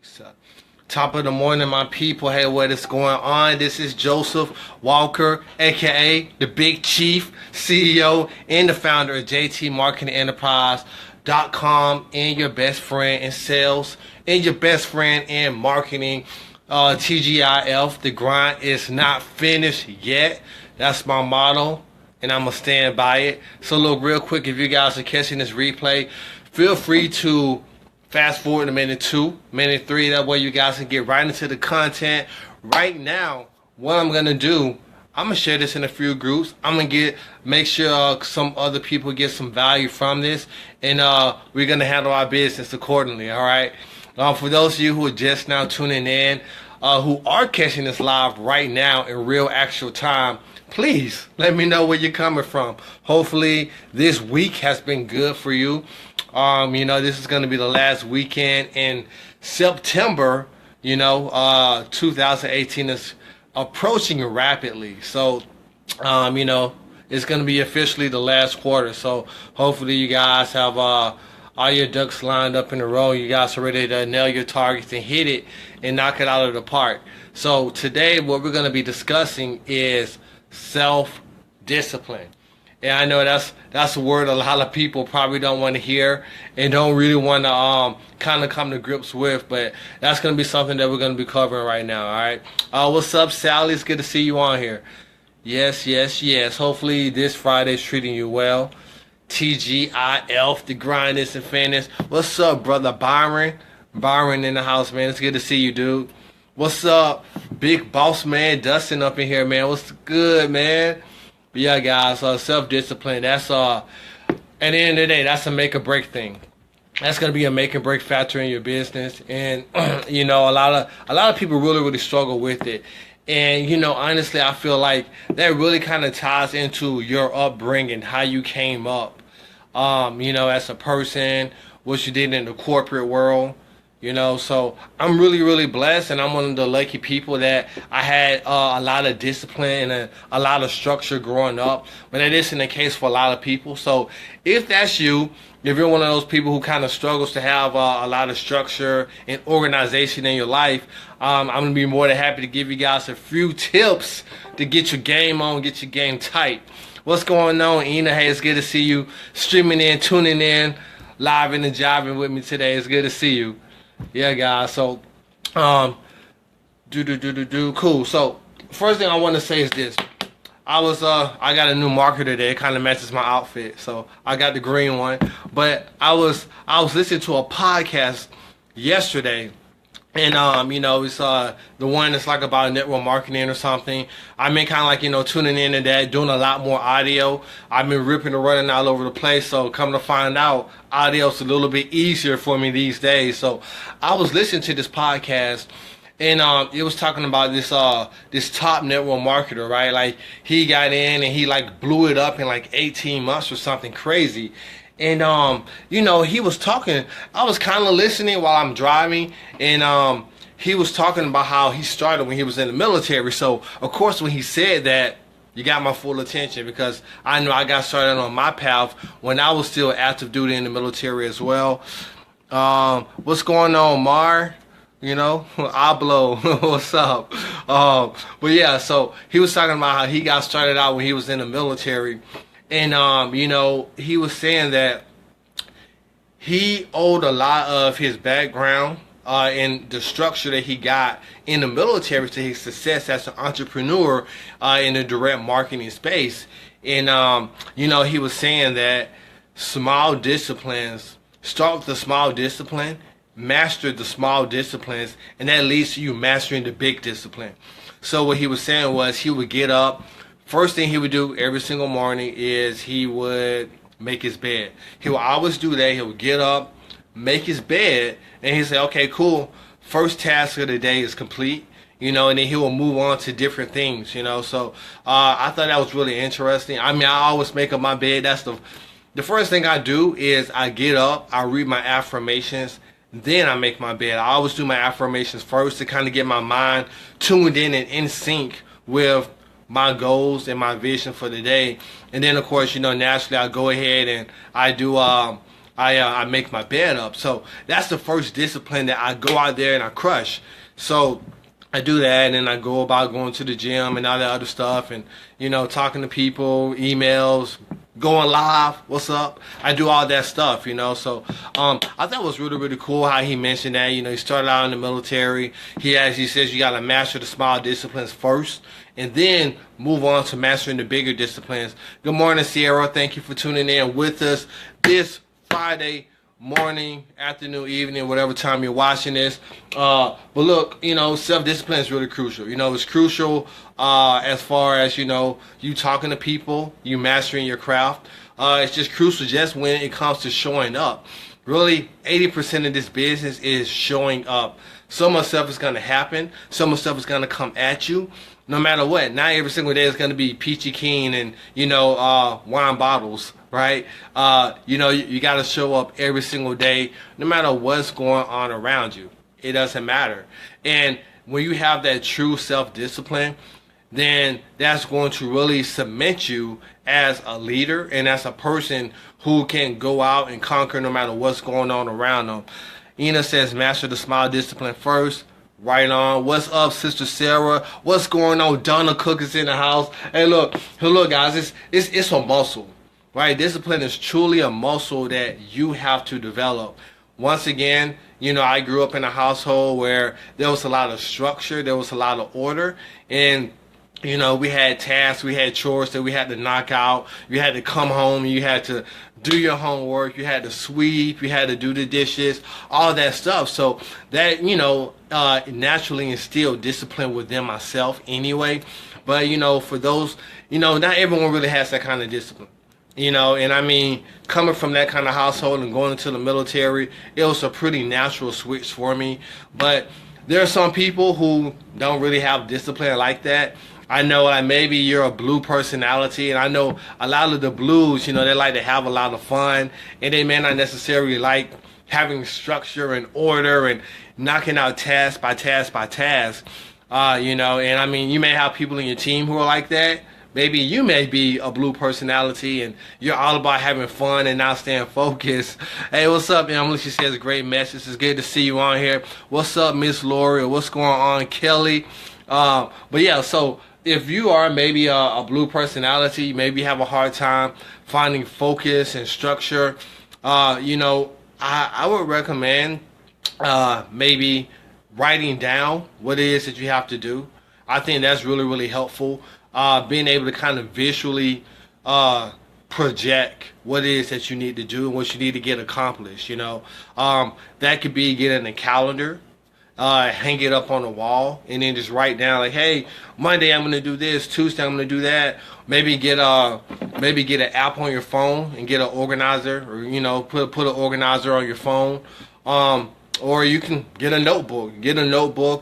So, top of the morning, my people. Hey, what is going on? This is Joseph Walker, aka the Big Chief, CEO and the founder of JTMarketingenterprise.com, and your best friend in sales and your best friend in marketing. TGIF, the grind is not finished yet. That's my motto, and I'm going to stand by it. So look, real quick, if you guys are catching this replay, feel free to fast forward to minute 2, minute 3. That way you guys can get right into the content. Right now, what I'm going to do, I'm going to share this in a few groups. I'm going to make sure some other people get some value from this. And we're going to handle our business accordingly, all right? For those of you who are just now tuning in, who are catching this live right now in real actual time, please let me know where you're coming from. Hopefully this week has been good for you. This is going to be the last weekend in September. 2018 is approaching rapidly. So, it's going to be officially the last quarter. So hopefully you guys have all your ducks lined up in a row. You guys are ready to nail your targets and hit it and knock it out of the park. So today what we're going to be discussing is self-discipline. And I know that's a word a lot of people probably don't want to hear and don't really want to kind of come to grips with, but that's going to be something that we're going to be covering right now, all right? What's up, Sally? It's good to see you on here. Yes. Hopefully this Friday's treating you well. TGIF, the grind isn't finished. What's up, brother Byron? Byron in the house, man. It's good to see you, dude. What's up, big boss man Dustin up in here, man? What's good, man? But yeah, guys, self-discipline, that's at the end of the day, that's a make or break thing. That's gonna be a make or break factor in your business. And a lot of people really struggle with it. And honestly, I feel like that really kind of ties into your upbringing, how you came up, as a person, what you did in the corporate world. So I'm really blessed, and I'm one of the lucky people that I had a lot of discipline and a lot of structure growing up, but that isn't the case for a lot of people. So if that's you, if you're one of those people who kind of struggles to have a lot of structure and organization in your life, I'm going to be more than happy to give you guys a few tips to get your game on, get your game tight. What's going on, Ina? Hey, it's good to see you streaming in, tuning in, live and jiving with me today. It's good to see you. Yeah, guys. So, cool. So, first thing I want to say is this. I got a new marker today. It kind of matches my outfit. So, I got the green one. But I was listening to a podcast yesterday. And, it's the one that's like about network marketing or something. I've been kind of like, tuning into that, doing a lot more audio. I've been ripping and running all over the place. So come to find out, audio's a little bit easier for me these days. So I was listening to this podcast, and it was talking about this top network marketer, right? Like he got in and he like blew it up in like 18 months or something crazy. And, he was talking, I was kind of listening while I'm driving, and he was talking about how he started when he was in the military. So, of course, when he said that, you got my full attention, because I know I got started on my path when I was still active duty in the military as well. What's going on, Mar? Ablo, what's up? But yeah, so he was talking about how he got started out when he was in the military. And, he was saying that he owed a lot of his background and the structure that he got in the military to his success as an entrepreneur in the direct marketing space. And, he was saying that small disciplines, start with the small discipline, master the small disciplines, and that leads to you mastering the big discipline. So what he was saying was he would get up. First thing he would do every single morning is he would make his bed. He would always do that. He would get up, make his bed, and he'd say, okay, cool. First task of the day is complete, and then he will move on to different things, So I thought that was really interesting. I mean, I always make up my bed. That's the first thing I do is I get up, I read my affirmations, then I make my bed. I always do my affirmations first to kind of get my mind tuned in and in sync with my goals and my vision for the day. And then of course, naturally I go ahead and I do I make my bed up. So that's the first discipline that I go out there and I crush. So I do that, and then I go about going to the gym and all that other stuff, and talking to people, emails, going live. What's up? I do all that stuff, So I thought it was really, really cool how he mentioned that. He started out in the military. He actually says you got to master the small disciplines first, and then move on to mastering the bigger disciplines. Good morning, Sierra. Thank you for tuning in with us this Friday morning, afternoon, evening, whatever time you're watching this. But look, self-discipline is really crucial. It's crucial as far as, you talking to people, you mastering your craft. It's just crucial just when it comes to showing up. Really, 80% of this business is showing up. So much stuff is going to happen. So much stuff is going to come at you. No matter what. Not every single day is going to be peachy keen and, wine bottles, right? You got to show up every single day, no matter what's going on around you. It doesn't matter. And when you have that true self-discipline, then that's going to really cement you as a leader and as a person who can go out and conquer no matter what's going on around them. Ina says, master the small discipline first. Right on. What's up, Sister Sarah? What's going on? Donna Cook is in the house. Hey, look, guys. It's a muscle, right? Discipline is truly a muscle that you have to develop. Once again, I grew up in a household where there was a lot of structure, there was a lot of order, and we had tasks, we had chores that we had to knock out. You had to come home, you had to do your homework, you had to sweep, you had to do the dishes, all that stuff. So that, naturally instilled discipline within myself anyway. But, for those, not everyone really has that kind of discipline. And I mean, coming from that kind of household and going into the military, it was a pretty natural switch for me. But there are some people who don't really have discipline like that. I know maybe you're a blue personality, and I know a lot of the blues, they like to have a lot of fun, and they may not necessarily like having structure and order and knocking out task by task by task, and I mean, you may have people in your team who are like that. Maybe you may be a blue personality and you're all about having fun and not staying focused. Hey, what's up, Emily? She says, great message. It's good to see you on here. What's up, Miss Lori? What's going on, Kelly? But yeah, so if you are maybe a blue personality, maybe you have a hard time finding focus and structure, I would recommend maybe writing down what it is that you have to do. I think that's really, really helpful. Being able to kind of visually project what it is that you need to do and what you need to get accomplished, that could be getting a calendar, hang it up on the wall, and then just write down like, hey, Monday I'm going to do this, Tuesday I'm going to do that. Maybe get an app on your phone and get an organizer, or put an organizer on your phone. Or you can get a notebook.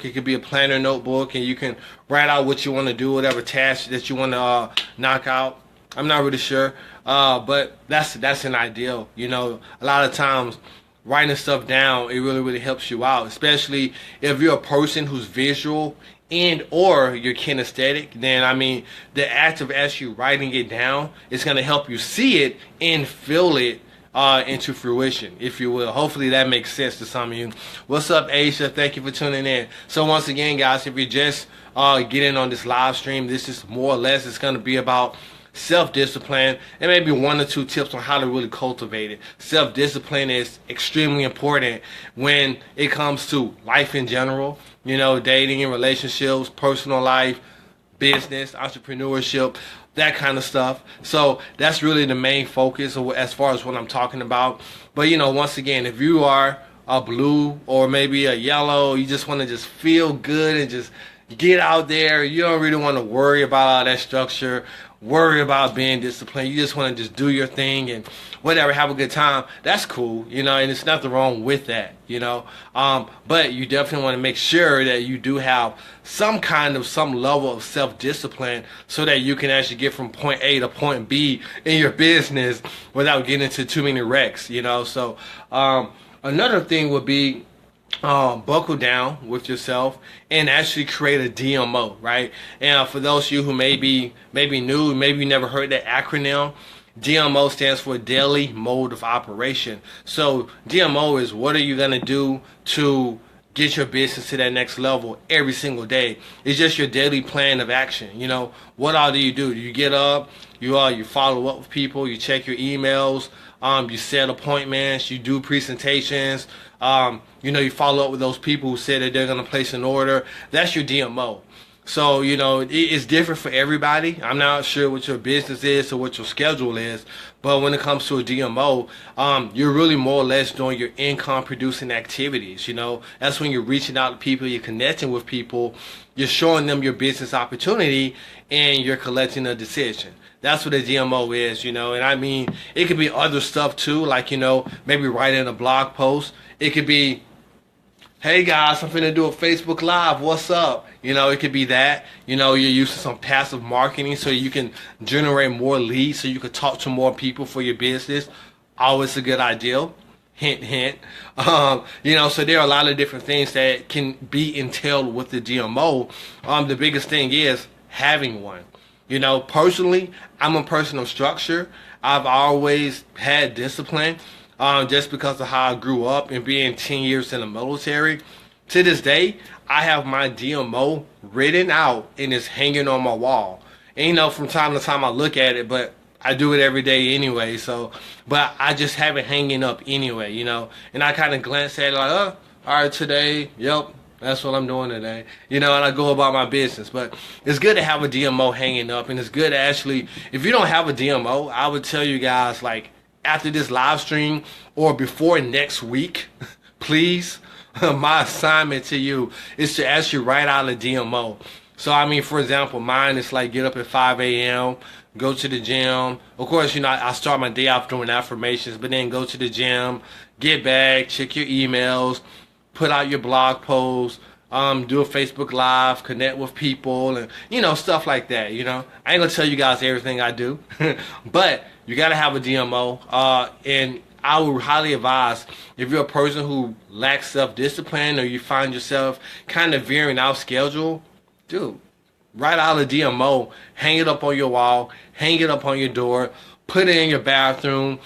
It could be a planner notebook, and you can write out what you want to do, whatever task that you want to knock out. I'm not really sure, but that's an ideal. A lot of times writing stuff down, it really, really helps you out, especially if you're a person who's visual and or you're kinesthetic. Then I mean, the act of actually writing it down is going to help you see it and feel it into fruition, if you will. Hopefully that makes sense to some of you. What's up, Aisha? Thank you for tuning in. So once again, guys, if you're just getting on this live stream, this is more or less, it's going to be about self-discipline and maybe one or two tips on how to really cultivate it. Self-discipline is extremely important when it comes to life in general, dating and relationships, personal life, business, entrepreneurship, that kind of stuff. So that's really the main focus as far as what I'm talking about. But once again, if you are a blue or maybe a yellow, you just want to just feel good and just get out there. You don't really want to worry about all that structure, worry about being disciplined. You just want to just do your thing and whatever, have a good time. That's cool, and there's nothing wrong with that, but you definitely want to make sure that you do have some level of self-discipline so that you can actually get from point A to point B in your business without getting into too many wrecks, So another thing would be buckle down with yourself and actually create a DMO, right? And for those of you who may be new, maybe you never heard that acronym, DMO stands for daily mode of operation. So DMO is, what are you going to do to get your business to that next level every single day? It's just your daily plan of action. You know, what all do? You get up, you follow up with people, you check your emails, you set appointments, you do presentations, you follow up with those people who said that they're going to place an order. That's your DMO. So, it's different for everybody. I'm not sure what your business is or what your schedule is, but when it comes to a DMO, you're really more or less doing your income producing activities. That's when you're reaching out to people, you're connecting with people, you're showing them your business opportunity, and you're collecting a decision. That's what a DMO is, and I mean, it could be other stuff too, like, maybe writing a blog post. It could be, hey guys, I'm finna do a Facebook Live, what's up? It could be that. You're using some passive marketing so you can generate more leads so you can talk to more people for your business. Always a good idea. Hint, hint. So there are a lot of different things that can be entailed with the DMO. The biggest thing is having one. Personally, I'm a person of structure. I've always had discipline. Just because of how I grew up and being 10 years in the military. To this day, I have my DMO written out and it's hanging on my wall. And from time to time I look at it, but I do it every day anyway. But I just have it hanging up anyway, And I kind of glance at it like, all right, today, yep, that's what I'm doing today. And I go about my business. But it's good to have a DMO hanging up, and it's good to actually, if you don't have a DMO, I would tell you guys, like, after this live stream or before next week, please, my assignment to you is to actually write out a DMO. So, I mean, for example, mine is like get up at 5 a.m., go to the gym. Of course, I start my day off doing affirmations, but then go to the gym, get back, check your emails, put out your blog posts, do a Facebook Live, connect with people, and, stuff like that, I ain't going to tell you guys everything I do, but you got to have a DMO, and I would highly advise, if you're a person who lacks self-discipline or you find yourself kind of veering out schedule, dude, write out a DMO, hang it up on your wall, hang it up on your door, put it in your bathroom,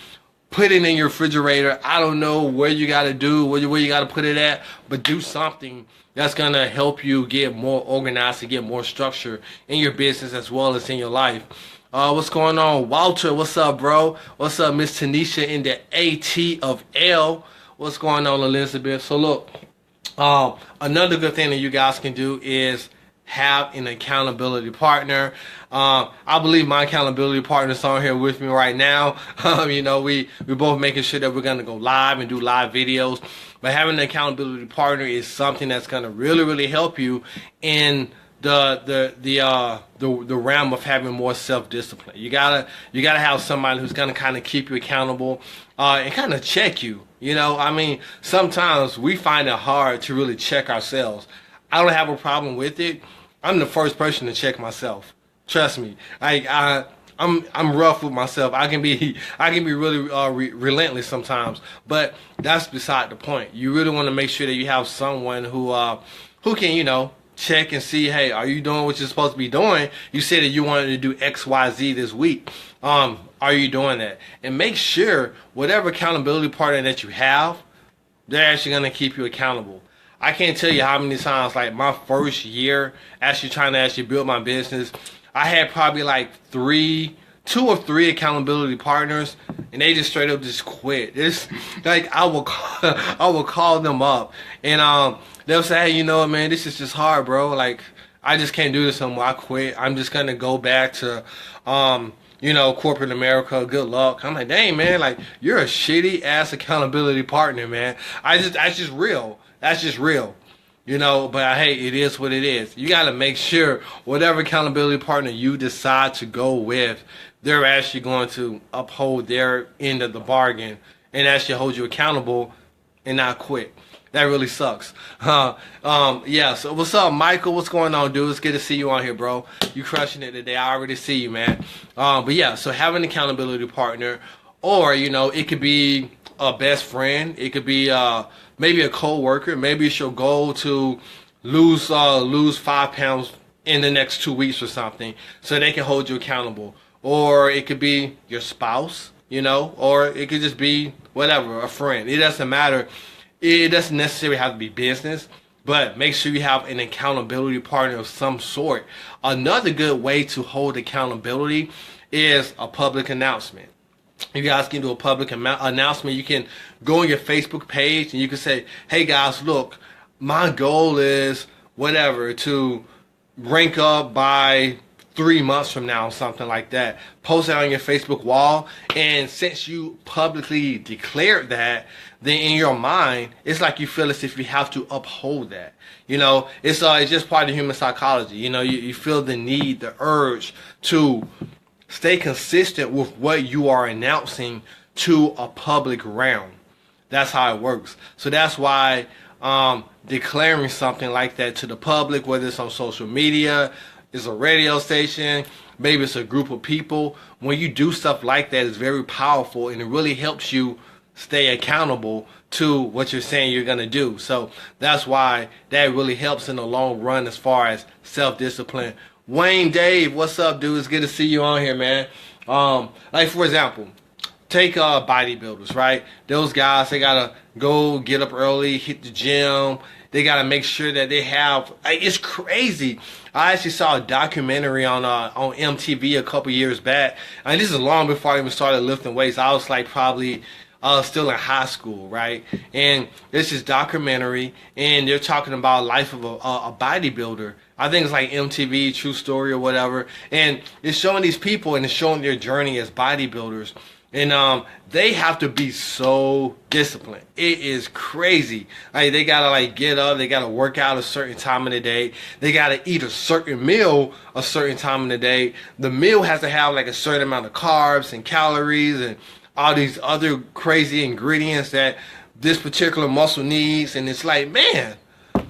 put it in your refrigerator. I don't know where you got to do, where you got to put it at, but do something that's going to help you get more organized and get more structure in your business as well as in your life. What's going on? Walter, what's up, bro? What's up, Miss Tanisha in the AT of L? What's going on, Elizabeth? So look, another good thing that you guys can do is have an accountability partner. I believe my accountability partner's on here with me right now. We both making sure that we're going to go live and do live videos. But having an accountability partner is something that's going to really, really help you in the realm of having more self-discipline. You gotta have somebody who's gonna kind of keep you accountable and kind of check you. I mean, sometimes we find it hard to really check ourselves. I don't have a problem with it. I'm the first person to check myself. Trust me. I'm rough with myself. I can be really relentless sometimes, but that's beside the point. You really want to make sure that you have someone who can check and see, hey, are you doing what you're supposed to be doing? You said that you wanted to do X, Y, Z this week. Are you doing that? And make sure whatever accountability partner that you have, they're actually going to keep you accountable. I can't tell you how many times, like my first year actually trying to build my business, I had probably like two or three accountability partners, and they just straight up just quit. It's like I will call them up, and they'll say, hey, you know what, man, this is just hard, bro. Like, I just can't do this anymore. I quit. I'm just gonna go back to corporate America. Good luck. I'm like, dang, man, like, you're a shitty ass accountability partner, man. That's just real. That's just real. But hey, it is what it is. You got to make sure whatever accountability partner you decide to go with, they're actually going to uphold their end of the bargain and actually hold you accountable and not quit. That really sucks. Yeah, so what's up, Michael? What's going on, dude? It's good to see you on here, bro. You crushing it today. I already see you, man. But yeah, so have an accountability partner, or, it could be a best friend. It could be maybe a co-worker. Maybe it's your goal to lose 5 pounds in the next 2 weeks or something, so they can hold you accountable. or it could be your spouse, or it could just be whatever, a friend. It doesn't matter. It doesn't necessarily have to be business, but make sure you have an accountability partner of some sort. Another good way to hold accountability is a public announcement. You guys can do a public announcement. You can go on your Facebook page and you can say, hey guys, look, my goal is whatever, to rank up by 3 months from now, something like that. Post it on your Facebook wall, and since you publicly declared that, then in your mind, it's like you feel as if you have to uphold that. It's just part of human psychology. You feel the need, the urge to stay consistent with what you are announcing to a public realm. That's how it works. So that's why declaring something like that to the public, whether it's on social media, it's a radio station, maybe it's a group of people, when you do stuff like that, it's very powerful, and it really helps you stay accountable to what you're saying you're going to do. So that's why that really helps in the long run as far as self-discipline. Wayne Dave, what's up, dude? It's good to see you on here, man. Like, for example, take bodybuilders, right? Those guys, they got to go get up early, hit the gym. They got to make sure that they have, it's crazy. I actually saw a documentary on MTV a couple years back. And this is long before I even started lifting weights. I was like probably still in high school, right? And it's this documentary, and they're talking about life of a bodybuilder. I think it's like MTV True Story or whatever. And it's showing these people, and it's showing their journey as bodybuilders. And they have to be so disciplined. It is crazy. Like, they gotta get up, they gotta work out a certain time of the day, they gotta eat a certain meal a certain time of the day. The meal has to have a certain amount of carbs and calories and all these other crazy ingredients that this particular muscle needs. And it's like, man,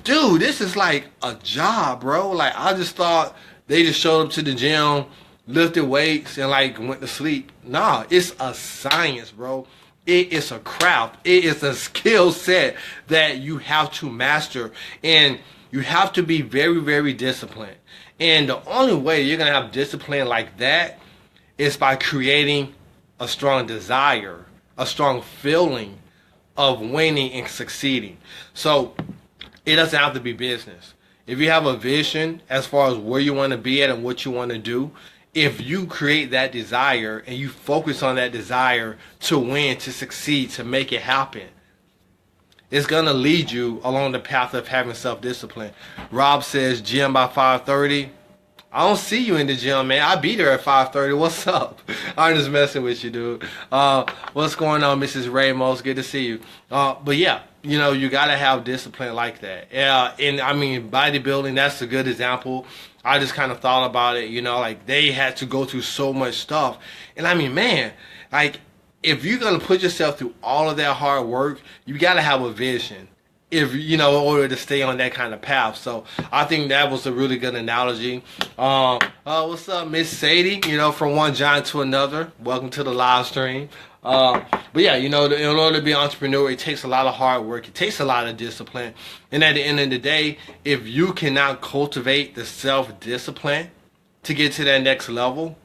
dude, this is like a job, bro. I just thought they just showed up to the gym, lifted weights, and went to sleep. Nah, it's a science, bro. It is a craft. It is a skill set that you have to master, and you have to be very, very disciplined. And the only way you're gonna have discipline like that is by creating a strong desire, a strong feeling of winning and succeeding. So it doesn't have to be business. If you have a vision as far as where you want to be at and what you want to do, if you create that desire and you focus on that desire to win, to succeed, to make it happen, it's going to lead you along the path of having self-discipline. Rob says, gym by 5:30. I don't see you in the gym, man. I'll be there at 5:30. What's up? I'm just messing with you, dude. What's going on, Mrs. Ramos? Good to see you. But yeah, you got to have discipline like that. Yeah, and I mean, bodybuilding, that's a good example. I just kind of thought about it, they had to go through so much stuff. And I mean, man, if you're going to put yourself through all of that hard work, you got to have a vision. In order to stay on that kind of path. So I think that was a really good analogy. What's up, Miss Sadie? From one giant to another. Welcome to the live stream. But yeah, in order to be an entrepreneur, it takes a lot of hard work. It takes a lot of discipline. And at the end of the day, if you cannot cultivate the self-discipline to get to that next level,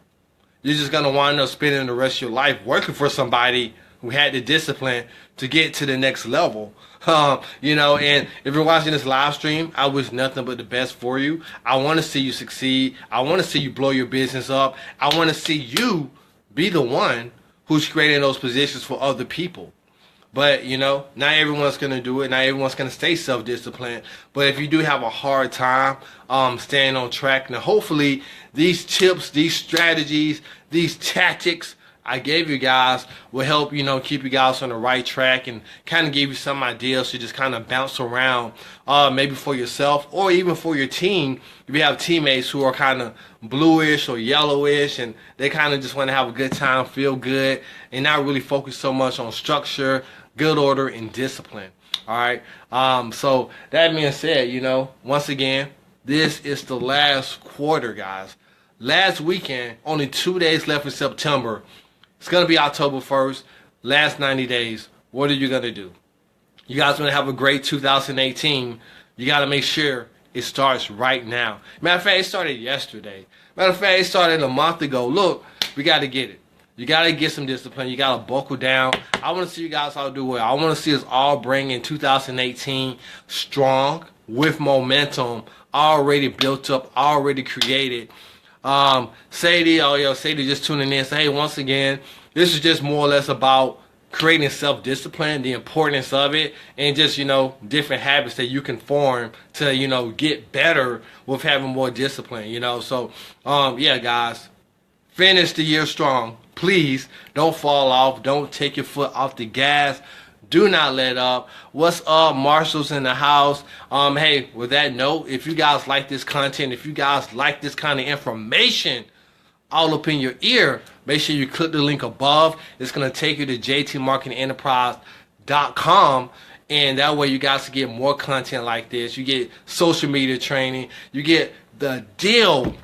you're just going to wind up spending the rest of your life working for somebody who had the discipline to get to the next level. And if you're watching this live stream, I wish nothing but the best for you. I want to see you succeed. I want to see you blow your business up. I want to see you be the one who's creating those positions for other people. But, not everyone's going to do it. Not everyone's going to stay self-disciplined. But if you do have a hard time staying on track, now hopefully these tips, these strategies, these tactics I gave you guys will help, keep you guys on the right track and kind of give you some ideas to just kind of bounce around, maybe for yourself or even for your team. If you have teammates who are kind of bluish or yellowish and they kind of just want to have a good time, feel good, and not really focus so much on structure, good order, and discipline. All right. So that being said, once again, this is the last quarter, guys. Last weekend, only 2 days left in September. It's going to be October 1st, last 90 days. What are you going to do? You guys want to have a great 2018. You got to make sure it starts right now. Matter of fact, it started yesterday. Matter of fact, it started a month ago. Look, we got to get it. You got to get some discipline. You got to buckle down. I want to see you guys all do well. I want to see us all bring in 2018 strong with momentum, already built up, already created. Sadie just tuning in. Say, hey, once again, this is just more or less about creating self-discipline, the importance of it, and just, different habits that you can form to, get better with having more discipline, So, yeah, guys, finish the year strong. Please don't fall off. Don't take your foot off the gas. Do not let up. What's up, Marshall's in the house? Hey, with that note, if you guys like this content, if you guys like this kind of information all up in your ear, make sure you click the link above. It's going to take you to jtmarketingenterprise.com, and that way you guys can get more content like this. You get social media training. You get the deal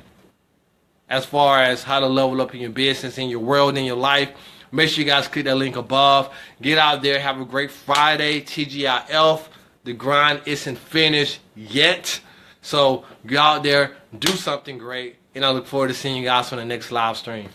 as far as how to level up in your business, in your world, in your life. Make sure you guys click that link above. Get out there. Have a great Friday. TGIF. The grind isn't finished yet. So go out there, do something great, and I look forward to seeing you guys on the next live stream.